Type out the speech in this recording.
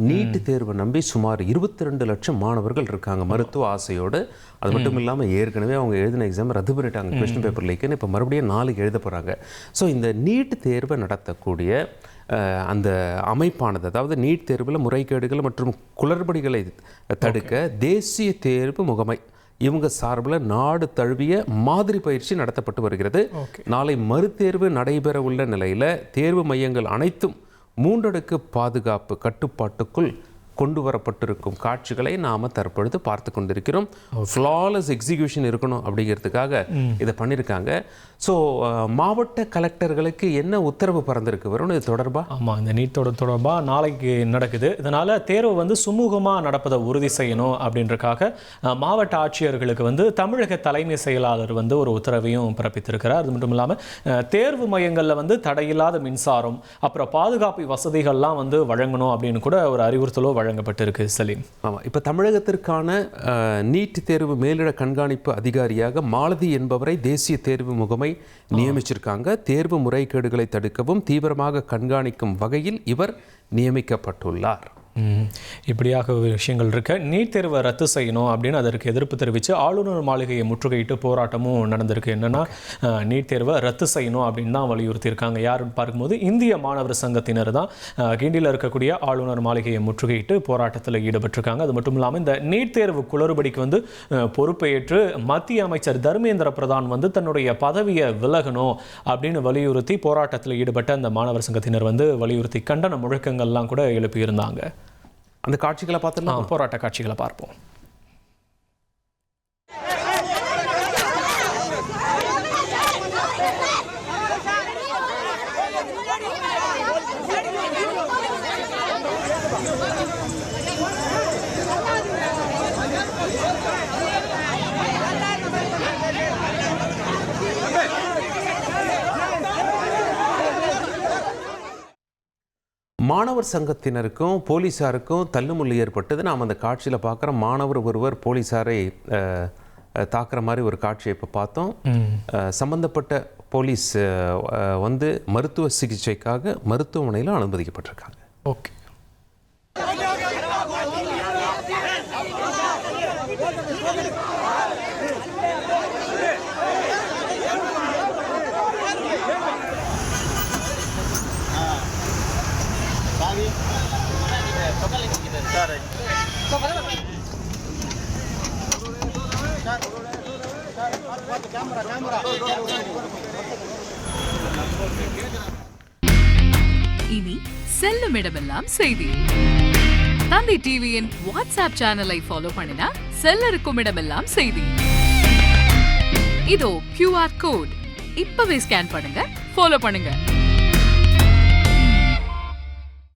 NEET தேர்வை நம்பி சுமார் 22 லட்சம் மாணவர்கள் இருக்காங்க மருத்துவ ஆசையோடு. அது மட்டும் இல்லாமல் ஏற்கனவே அவங்க எழுதின எக்ஸாம் ரத்து பண்ணிட்டாங்க, கொஸ்டின் பேப்பர் லீக்குன்னு. இப்போ மறுபடியும் 4 எழுத போகிறாங்க. ஸோ இந்த நீட் தேர்வை நடத்தக்கூடிய அந்த அமைப்பானது, அதாவது நீட் தேர்வில் முறைகேடுகள் மற்றும் குளறுபடிகளை தடுக்க தேசிய தேர்வு முகமை இவங்க சார்பில் நாடு தழுவிய மாதிரி பயிற்சி நடத்தப்பட்டு வருகிறது. நாளை மறுதேர்வு நடைபெற உள்ள நிலையில் தேர்வு மையங்கள் அனைத்தும் 3 அடுக்கு பாதுகாப்பு கட்டுப்பாட்டுக்குள் கொண்டு வரப்பட்டிருக்கும் காட்சிகளை நாம் தற்பொழுது பார்த்து கொண்டிருக்கிறோம். ஃப்ளாலஸ் எக்ஸிக்யூஷன் இருக்கணும் அப்படிங்கிறதுக்காக இதை பண்ணியிருக்காங்க. ஸோ மாவட்ட கலெக்டர்களுக்கு என்ன உத்தரவு பறந்திருக்கு வரும் இது தொடர்பாக? ஆமாம், இந்த நீட் தொடர்பாக நாளைக்கு நடக்குது. இதனால் தேர்வு சுமூகமாக நடப்பதை உறுதி செய்யணும் அப்படின்றக்காக மாவட்ட ஆட்சியர்களுக்கு தமிழக தலைமை செயலாளர் ஒரு உத்தரவையும் பிறப்பித்திருக்கிறார். அது மட்டும் இல்லாமல் தேர்வு மையங்களில் தடையில்லாத மின்சாரம் அப்புறம் பாதுகாப்பு வசதிகள்லாம் வழங்கணும் அப்படின்னு கூட ஒரு அறிவுறுத்தலோ வழங்கப்பட்டிருக்கு. சலீம், ஆமாம், இப்போ தமிழகத்திற்கான நீட் தேர்வு மேலிட கண்காணிப்பு அதிகாரியாக மாலதி என்பவரை தேசிய தேர்வு முகமை நியமிச்சிருக்காங்க. தேர்வு முறைகேடுகளை தடுக்கவும் தீவிரமாக கண்காணிக்கும் வகையில் இவர் நியமிக்கப்பட்டுள்ளார். இப்படியாக விஷயங்கள் இருக்க நீட் தேர்வை ரத்து செய்யணும் அப்படின்னு அதற்கு எதிர்ப்பு தெரிவித்து ஆளுநர் மாளிகையை முற்றுகையிட்டு போராட்டமும் நடந்திருக்கு. என்னன்னா நீட் தேர்வை ரத்து செய்யணும் அப்படின்னு தான் வலியுறுத்தியிருக்காங்க. யாருன்னு பார்க்கும்போது இந்திய மாணவர் சங்கத்தினர் தான் கிண்டியில் இருக்கக்கூடிய ஆளுநர் மாளிகையை முற்றுகையிட்டு போராட்டத்தில் ஈடுபட்டிருக்காங்க. அது மட்டும் இல்லாமல் இந்த நீட் தேர்வு குளறுபடிக்கு பொறுப்பேற்று மத்திய அமைச்சர் தர்மேந்திர பிரதான் தன்னுடைய பதவியை விலகணும் அப்படின்னு வலியுறுத்தி போராட்டத்தில் ஈடுபட்ட அந்த மாணவர் சங்கத்தினர் வலியுறுத்தி கண்டன முழக்கங்கள்லாம் கூட எழுப்பியிருந்தாங்க. அந்த காட்சிகளை பார்த்துலாம், போராட்ட காட்சிகளை பார்ப்போம். மாணவர் சங்கத்தினருக்கும் போலீஸாருக்கும் தள்ளுமுள்ளு ஏற்பட்டது. நாம் அந்த காட்சியில் பார்க்குறோம். மாணவர் ஒருவர் போலீஸாரை தாக்குற மாதிரி ஒரு காட்சியை இப்போ பார்த்தோம். சம்பந்தப்பட்ட போலீஸ் மருத்துவ சிகிச்சைக்காக மருத்துவமனையில் அனுமதிக்கப்பட்டிருக்காங்க. ஓகே, இனி செல்லும் இடமெல்லாம் செய்தி. தந்தை டிவியின் வாட்ஸ்அப் சேனலை ஃபாலோ பண்ணினா செல்ல இருக்கும் இடமெல்லாம் செய்தி. இதோ QR கோட் இப்பவே ஸ்கேன் பண்ணுங்க, ஃபாலோ பண்ணுங்க.